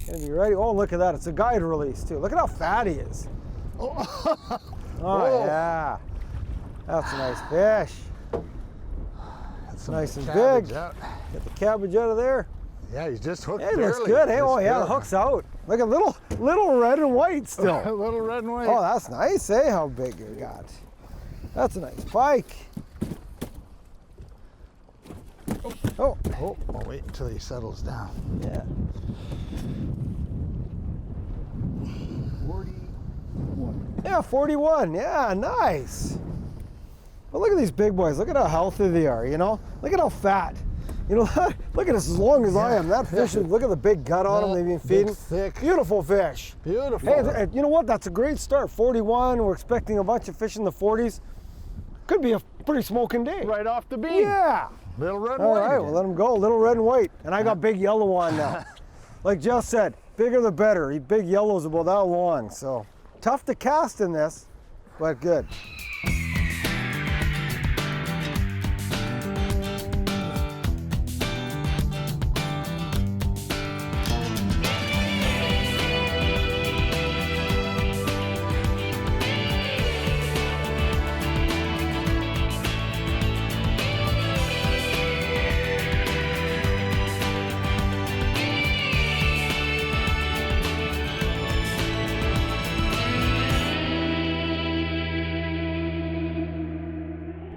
Gonna be ready. Oh, look at that. It's a guide release too. Look at how fat he is. Oh, oh yeah. That's a nice fish. That's nice and big. Out. Get the cabbage out of there. Yeah, he's just hooked. Hey, looks good. Hey, oh yeah, the hook's out. Look at little red and white still. A little red and white. Oh, that's nice. Hey, how big you got. That's a nice pike. Oh. I'll wait until he settles down. Yeah. 41. Yeah, 41. Yeah, nice. But look at these big boys. Look at how healthy they are, you know? Look at how fat. You know, look at this as long as I am. That fish, look at the big gut on them they've been feeding. Big, thick. Beautiful fish. Beautiful. Hey, you know what? That's a great start. 41. We're expecting a bunch of fish in the 40s. Could be a pretty smoking day. Right off the beam. Yeah. Little red and All white. right, well, let them go. Little red and white. And I got big yellow on now. Like Jeff said, bigger the better. Big yellow's about that long. So tough to cast in this, but good.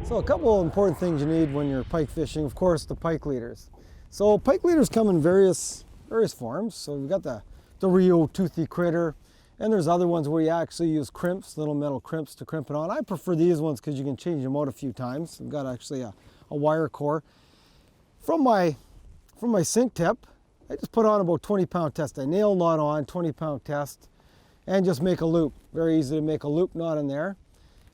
So a couple of important things you need when you're pike fishing, of course, the pike leaders. So pike leaders come in various forms. So we've got the Rio toothy critter, and there's other ones where you actually use crimps, little metal crimps to crimp it on. I prefer these ones because you can change them out a few times. We've got actually a wire core. From my sink tip, I just put on about 20-pound test. I nail knot on, 20-pound test, and just make a loop. Very easy to make a loop knot in there.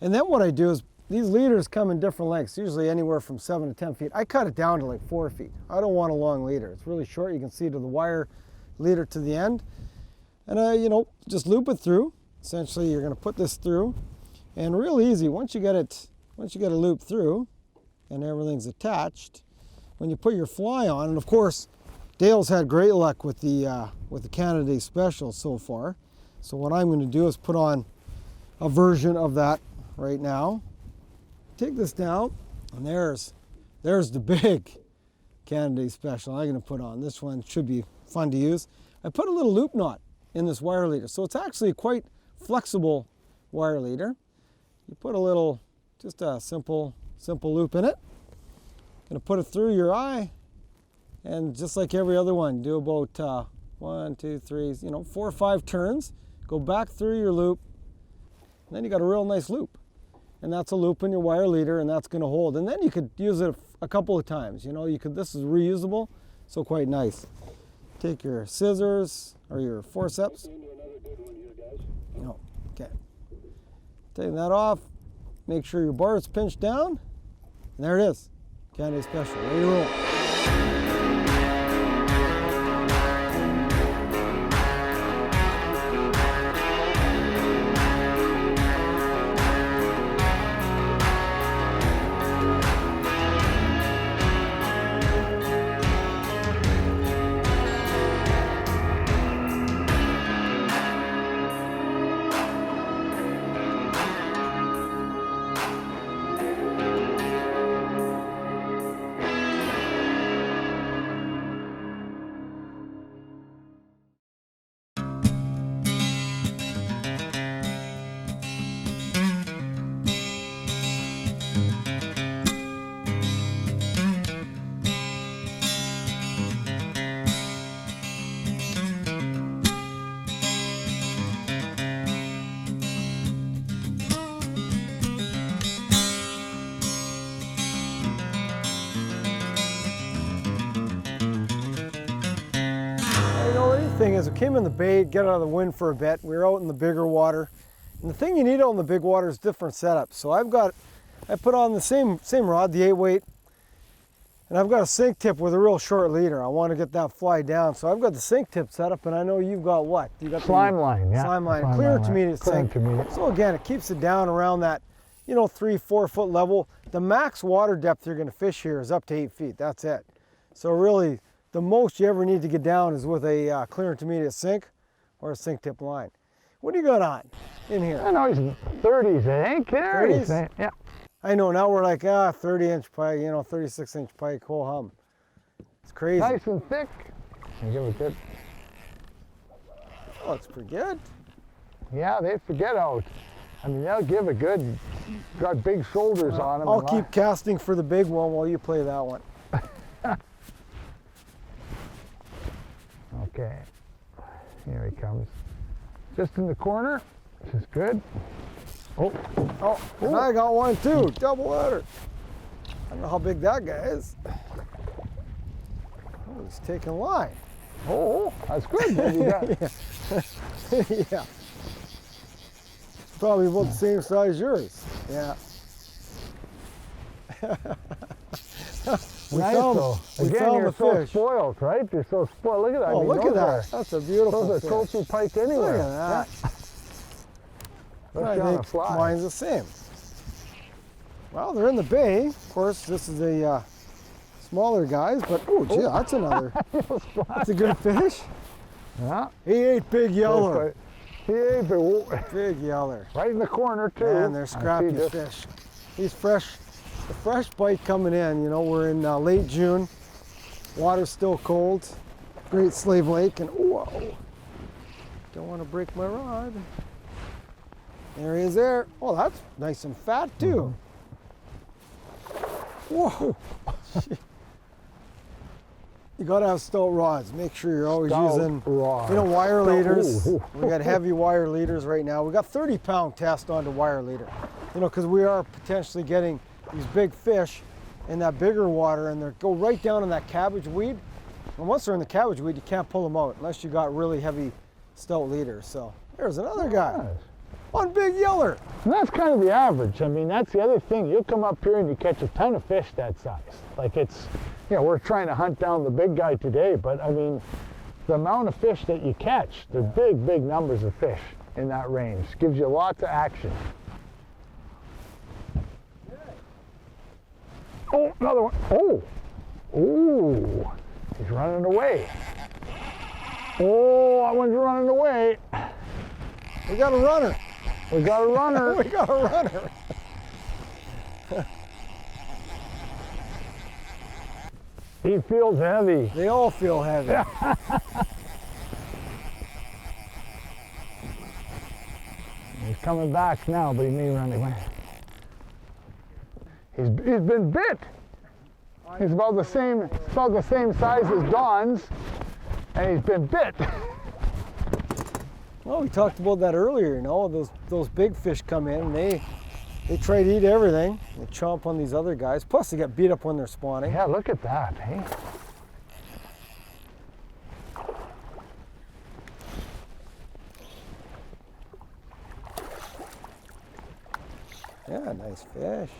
And then what I do is, these leaders come in different lengths, usually anywhere from 7 to 10 feet. I cut it down to like 4 feet. I don't want a long leader. It's really short. You can see to the wire leader to the end. And you know, just loop it through. Essentially, you're going to put this through, and real easy. Once you get it looped through, and everything's attached, when you put your fly on, and of course, Dale's had great luck with the Canada Day Special so far. So what I'm going to do is put on a version of that right now. Take this down, and there's the big Canada Day Special I'm going to put on. This one should be fun to use. I put a little loop knot in this wire leader, so it's actually a quite flexible wire leader. You put just a simple loop in it. Going to put it through your eye, and just like every other one, do about 1, 2, 3, 4 or 5 turns. Go back through your loop, and then you got a real nice loop. And that's a loop in your wire leader, and that's going to hold. And then you could use it a couple of times. This is reusable, so quite nice. Take your scissors or your forceps. Okay. Take that off. Make sure your bar is pinched down. And there it is. Canada Day Special. Ready to roll. Thing is, we came in the bay, get out of the wind for a bit. We were out in the bigger water, and the thing you need out in the big water is different setups. So I put on the same rod, the 8-weight, and I've got a sink tip with a real short leader. I want to get that fly down, so I've got the sink tip set up, and I know you've got what? You got slime line, yeah. Slime line, clear intermediate sink. So again, it keeps it down around that, 3-4 foot level. The max water depth you're going to fish here is up to 8 feet. That's it. So really, the most you ever need to get down is with a clear intermediate sink or a sink tip line. What do you got on in here? I know he's 30s, I think. There 30s? Yeah. I know, now we're like, 30-inch pike, 36-inch pike, whole hum. It's crazy. Nice and thick. And give it good. Oh, it's pretty good. Yeah, they forget out. I mean, they'll give a good, got big shoulders on them. I'll keep casting for the big one while you play that one. Okay, here he comes. Just in the corner, which is good. Oh, and I got one too, double header. I don't know how big that guy is. Oh, he's taking line. oh, that's good. What do you got? Yeah. Probably about the same size as yours. Yeah. Nice though. Again, you're so spoiled, right? You're so spoiled. Look at that. Oh, I mean, look at that. That's a beautiful Those are fish. trophy pike anywhere. Look at that. Yeah. I think mine's the same. Well, they're in the bay. Of course, this is a smaller guys, but oh, gee, that's another. That's a good fish. Yeah. He ate big yeller. He ate Big yeller. right in the corner too. Man, they're scrappy fish. He's fresh. The fresh bite coming in. We're in late June. Water's still cold. Great Slave Lake, and whoa! Don't want to break my rod. There he is. There. Oh, that's nice and fat too. Whoa! You gotta have stout rods. Make sure you're always using, wire leaders. We got heavy wire leaders right now. We got 30-pound test onto wire leader. Because we are potentially getting these big fish in that bigger water, and they go right down in that cabbage weed. And once they're in the cabbage weed, you can't pull them out unless you got really heavy stout leaders. So there's another guy. Nice. On big yeller. And that's kind of the average. I mean, that's the other thing. You'll come up here and you catch a ton of fish that size. Like it's, we're trying to hunt down the big guy today, but I mean, the amount of fish that you catch, they're big, big numbers of fish in that range. Gives you lots of action. Oh, another one. Oh, ooh, he's running away. Oh, that one's running away. We got a runner. We got a runner. We got a runner. He feels heavy. They all feel heavy. He's coming back now, but he may run away. He's been bit. He's about the same size as Don's, and he's been bit. Well, we talked about that earlier. Those big fish come in and they try to eat everything. They chomp on these other guys. Plus, they get beat up when they're spawning. Yeah, look at that. Hey. Yeah, nice fish.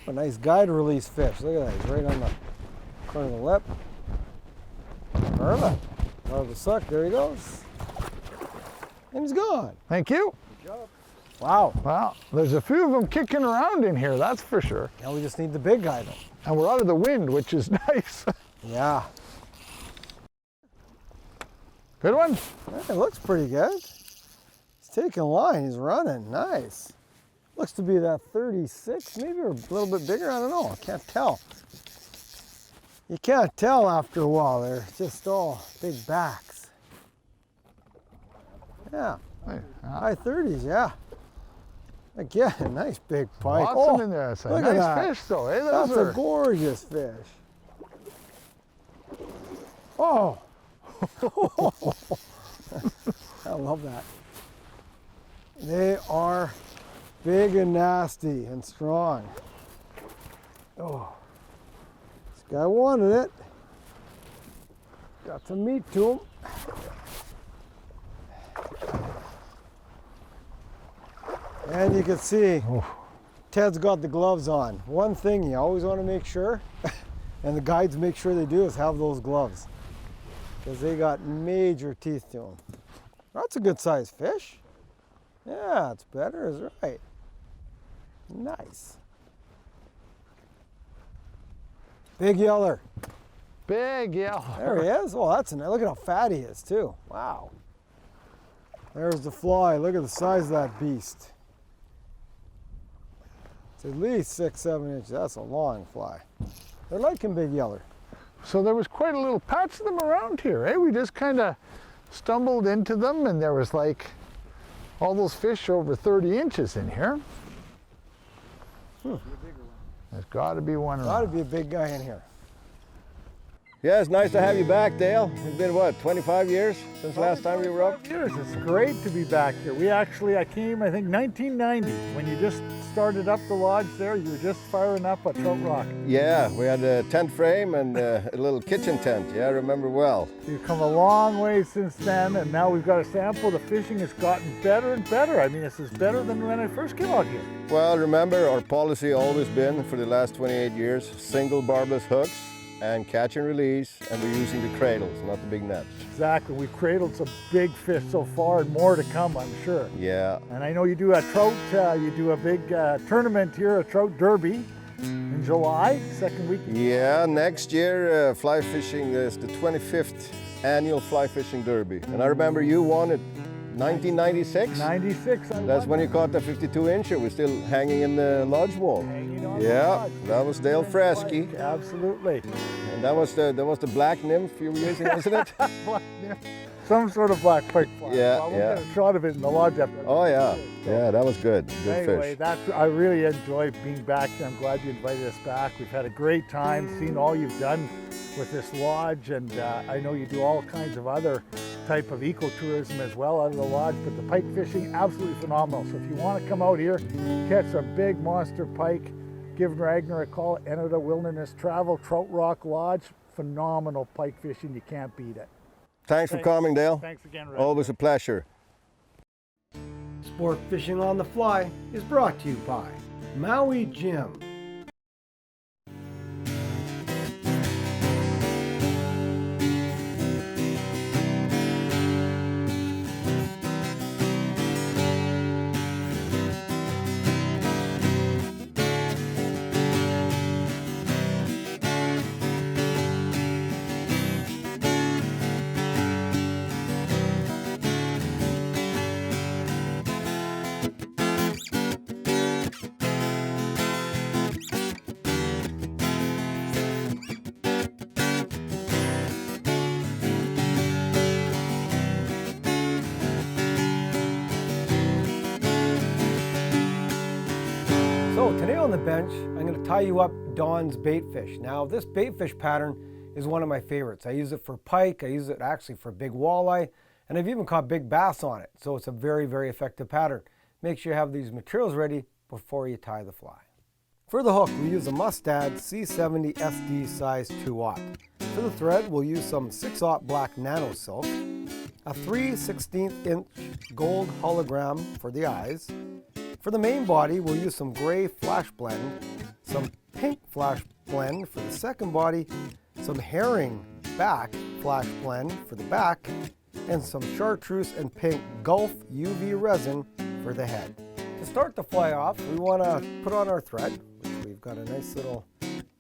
Oh, a nice guy to release fish. Look at that. He's right on the corner of the lip. Perfect. Out of the suck. There he goes. And he's gone. Thank you. Good job. Wow. Well, there's a few of them kicking around in here, that's for sure. Now we just need the big guy, though. And we're out of the wind, which is nice. Yeah. Good one. It looks pretty good. He's taking line. He's running. Nice. Looks to be that 36, maybe, or a little bit bigger. I don't know. I can't tell. You can't tell after a while. They're just all big backs. Yeah. High 30s, yeah. Again, nice big pike. Lots in there. That's a look at nice that. fish, though. Hey, That's a gorgeous fish. Oh. I love that. They are big and nasty and strong. Oh. This guy wanted it. Got some meat to him. And you can see Ted's got the gloves on. One thing you always want to make sure, and the guides make sure they do, is have those gloves, because they got major teeth to them. That's a good sized fish. Yeah, it's better, is right. Nice. Big yeller. Big yellow. There he is. Oh, that's a nice. Look at how fat he is too. Wow. There's the fly. Look at the size of that beast. It's at least 6-7 inches. That's a long fly. They're liking big yeller. So there was quite a little patch of them around here, eh? We just kind of stumbled into them, and there was like all those fish over 30 inches in here. There's got to be one around. Got to be a big guy in here. Yeah, it's nice to have you back, Dale. It's been, what, 25 years since last time you were up? Years. It's great to be back here. I came, I think, 1990. When you just started up the lodge there, you were just firing up at Trout Rock. Yeah, we had a tent frame and a little kitchen tent. Yeah, I remember well. You've come a long way since then, and now we've got a sample. The fishing has gotten better and better. I mean, this is better than when I first came out here. Well, remember, our policy always been, for the last 28 years, single barbless hooks and catch and release, and we're using the cradles, not the big nets. Exactly. We've cradled some big fish so far, and more to come, I'm sure. Yeah. And I know you do a trout, you do a big tournament here, a trout derby in July, second week. Yeah, next year, fly fishing is the 25th annual fly fishing derby. And I remember you won it 1996. 96. That's when you caught the 52-incher. We're still hanging in the lodge wall. Hanging on the Yeah, lodge. that was Dale Fresky. Absolutely. And that was the black nymph you were using, wasn't it? Black nymph. Some sort of black pike fly. Yeah, Well, we'll yeah. get a shot of it in the lodge after. Oh yeah, yeah, that was good. Good Anyway, fish. I really enjoy being back here. I'm glad you invited us back. We've had a great time seeing all you've done with this lodge, and I know you do all kinds of other type of ecotourism as well out of the lodge, but the pike fishing, absolutely phenomenal. So if you want to come out here, catch a big monster pike, give Ragnar a call, enter the Wilderness Travel, Trout Rock Lodge. Phenomenal pike fishing, you can't beat it. Thanks for coming, Dale. Thanks again, Ragnar. Always a pleasure. Sport Fishing on the Fly is brought to you by Maui Jim. So today on the bench, I'm going to tie you up Don's baitfish. Now this baitfish pattern is one of my favorites. I use it for pike, I use it actually for big walleye, and I've even caught big bass on it. So it's a very, very effective pattern. Make sure you have these materials ready before you tie the fly. For the hook, we use a Mustad C70 SD size 2/0. For the thread, we'll use some 6/0 black nano silk, a 3/16 inch gold hologram for the eyes. For the main body, we'll use some gray flash blend, some pink flash blend for the second body, some herring back flash blend for the back, and some chartreuse and pink Gulf UV resin for the head. To start the fly off, we want to put on our thread, which we've got a nice little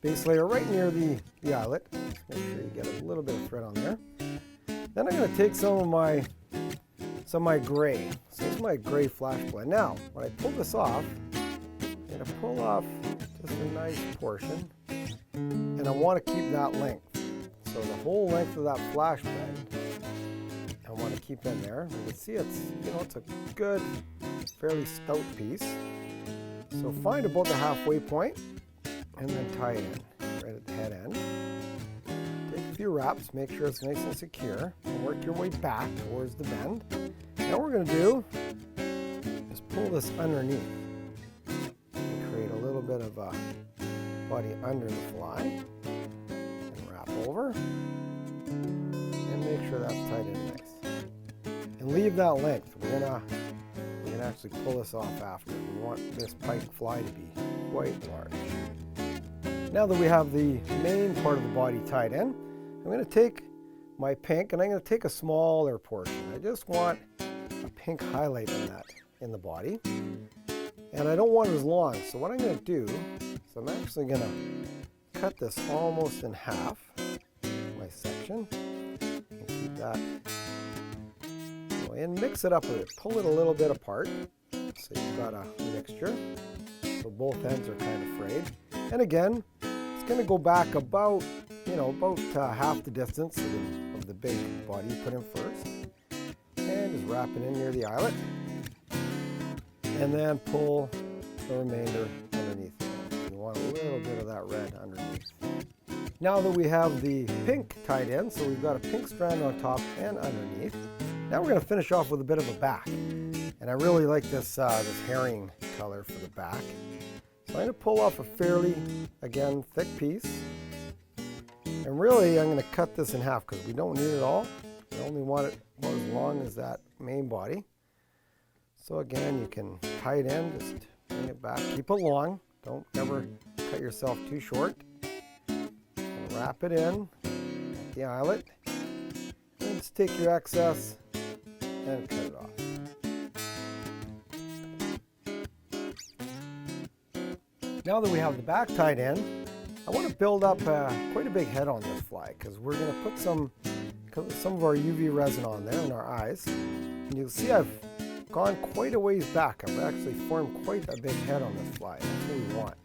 base layer right near the eyelet. Just make sure you get a little bit of thread on there. Then I'm going to take some of my gray. So this is my gray flash blend. Now, when I pull this off, I'm going to pull off just a nice portion, and I want to keep that length. So the whole length of that flash blend, I want to keep in there. You can see it's, it's a good, fairly stout piece. So find about the halfway point, and then tie it in right at the head end. Take a few wraps, make sure it's nice and secure, and work your way back towards the bend. Now what we're going to do is pull this underneath and create a little bit of a body under the fly, and wrap over, and make sure that's tight in nice. And leave that length. We're gonna actually pull this off after. We want this pike fly to be quite large. Now that we have the main part of the body tied in, I'm going to take my pink and I'm going to take a smaller portion. I just want a pink highlight in the body, and I don't want it as long. So what I'm going to do is I'm actually going to cut this almost in half, position. And keep that and mix it up a bit. Pull it a little bit apart so you've got a mixture. So both ends are kind of frayed. And again, it's going to go back about, about half the distance of the big body you put in first. And just wrap it in near the eyelet. And then pull the remainder underneath. You want a little bit of that red underneath. Now that we have the pink tied in, so we've got a pink strand on top and underneath, now we're going to finish off with a bit of a back. And I really like this herring color for the back. So I'm going to pull off a fairly, again, thick piece. And really, I'm going to cut this in half because we don't need it all. We only want it about as long as that main body. So again, you can tie it in, just bring it back. Keep it long. Don't ever cut yourself too short. And wrap it in at the eyelet. And just take your excess and cut it off. Now that we have the back tied in, I want to build up quite a big head on this fly because we're going to put some of our UV resin on there in our eyes. And you'll see I've gone quite a ways back. I've actually formed quite a big head on this fly. That's what we want.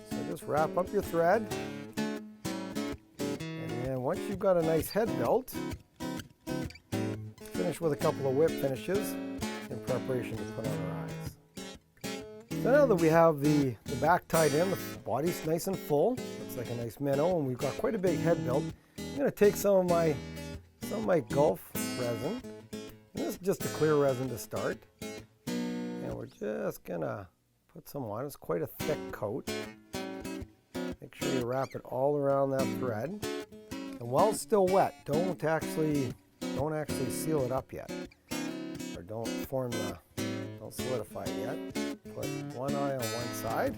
So just wrap up your thread. And then once you've got a nice head built, finish with a couple of whip finishes in preparation to put on our eyes. So now that we have the back tied in, the body's nice and full, looks like a nice minnow, and we've got quite a big head built, I'm going to take some of my Gulf resin. And this is just a clear resin to start. And we're just going to put some on. It's quite a thick coat. Make sure you wrap it all around that thread. And while it's still wet, don't actually seal it up yet. Or don't solidify it yet. Put one eye on one side.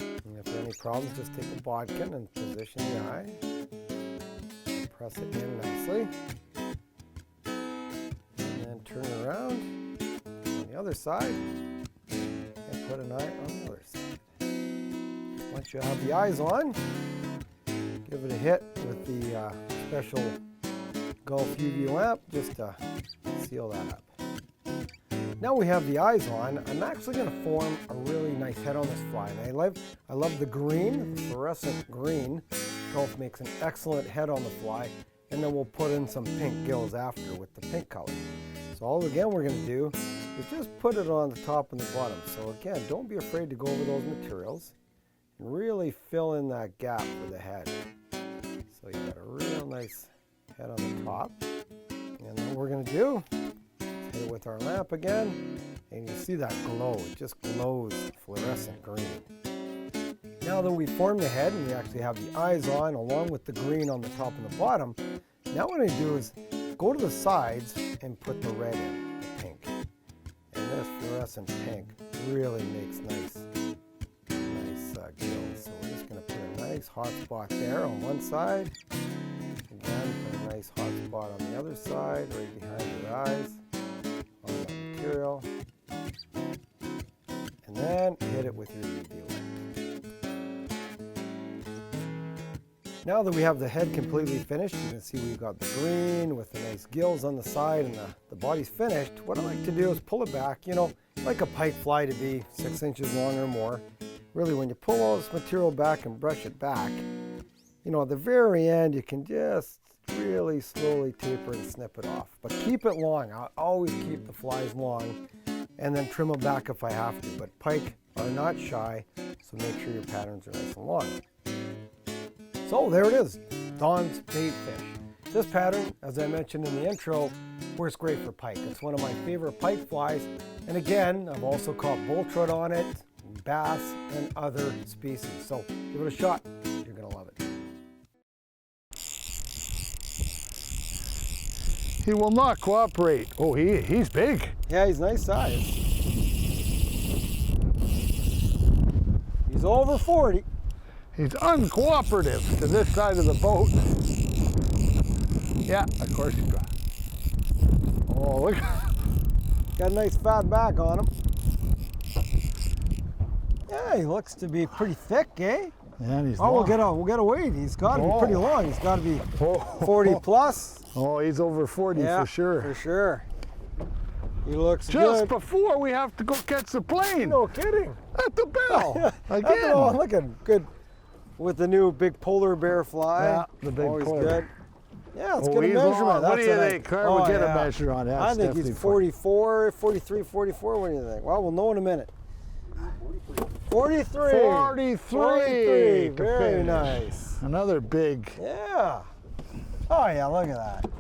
And if there are any problems, just take a bodkin and position the eye. Press it in nicely. And then turn it around on the other side. And put an eye on the other side. Once you have the eyes on, give it a hit with the special Gulf UV lamp just to seal that up. Now we have the eyes on, I'm actually going to form a really nice head on this fly. And I love the green, the fluorescent green. Gulf makes an excellent head on the fly. And then we'll put in some pink gills after with the pink color. So all again we're going to do is just put it on the top and the bottom. So again, don't be afraid to go over those materials and really fill in that gap for the head. So you've got a real nice head on the top. And then what we're going to do is hit it with our lamp again, and you see that glow. It just glows fluorescent green. Now that we've formed the head and we actually have the eyes on along with the green on the top and the bottom, now what I do is go to the sides and put the red in, the pink. And this fluorescent pink really makes nice gills. So we're just going to put a nice hot spot there on one side. Again, put a nice hot spot on the other side, right behind your eyes, on the material. And then hit it with your UV lamp. Now that we have the head completely finished, you can see we've got the green with the nice gills on the side and the body's finished. What I like to do is pull it back, like a pike fly to be 6 inches long or more. Really, when you pull all this material back and brush it back, at the very end, you can just really slowly taper and snip it off. But keep it long. I always keep the flies long and then trim them back if I have to. But pike are not shy, so make sure your patterns are nice and long. So there it is, Don's Baitfish. This pattern, as I mentioned in the intro, works great for pike. It's one of my favorite pike flies. And again, I've also caught bull trout on it, bass, and other species. So give it a shot. You're going to love it. He will not cooperate. Oh, he's big. Yeah, he's nice size. He's over 40. He's uncooperative to this side of the boat. Yeah, of course he's got. Oh, look. Got a nice fat back on him. Yeah, he looks to be pretty thick, eh? And he's Oh, long. we'll get a weight. He's got to be pretty Oh. long. He's got to be Oh. 40 plus. Oh, he's over 40 Yeah, for sure. For sure. He looks Just good. before we have to go catch the plane. No kidding. At the bell. Again. Oh, looking good with the new big polar bear fly. Yeah, the big Always polar. good. Yeah, let's Oh, get a he's measurement. long. What That's do you what I- think, Claire? Oh, We'll get yeah. a measure on that. I think Definitely he's 44, 43, 44. What do you think? Well, we'll know in a minute. 43. 43. to Very finish. nice. Another big. Yeah. Oh, yeah, look at that.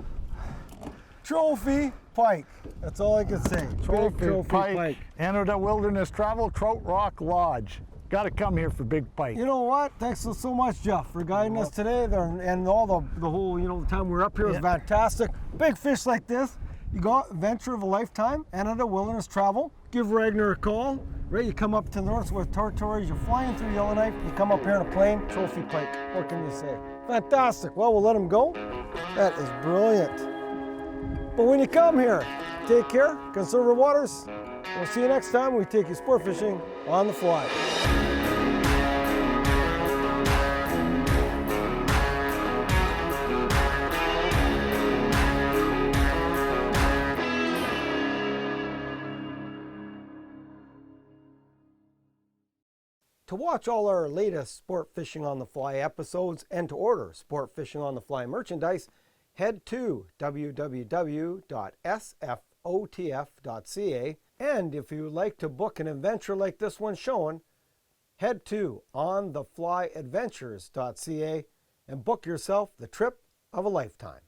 Trophy pike. That's all I can say. Trophy pike. Canada Wilderness Travel, Trout Rock Lodge. Got to come here for big pike. You know what? Thanks so much, Jeff, for guiding us today. And all the whole, the time we were up here was fantastic. Big fish like this, you go out, adventure of a lifetime, Canada Wilderness Travel. Give Ragnar a call. Right, you come up to the Northwest Territories, you're flying through Yellowknife, you come up here in a plane, trophy pike. What can you say? Fantastic. Well, we'll let him go. That is brilliant. But when you come here, take care, conserve our waters. We'll see you next time we take you sport fishing on the fly. To watch all our latest Sport Fishing on the Fly episodes and to order Sport Fishing on the Fly merchandise, head to www.sfotf.ca. And if you would like to book an adventure like this one showing, head to ontheflyadventures.ca and book yourself the trip of a lifetime.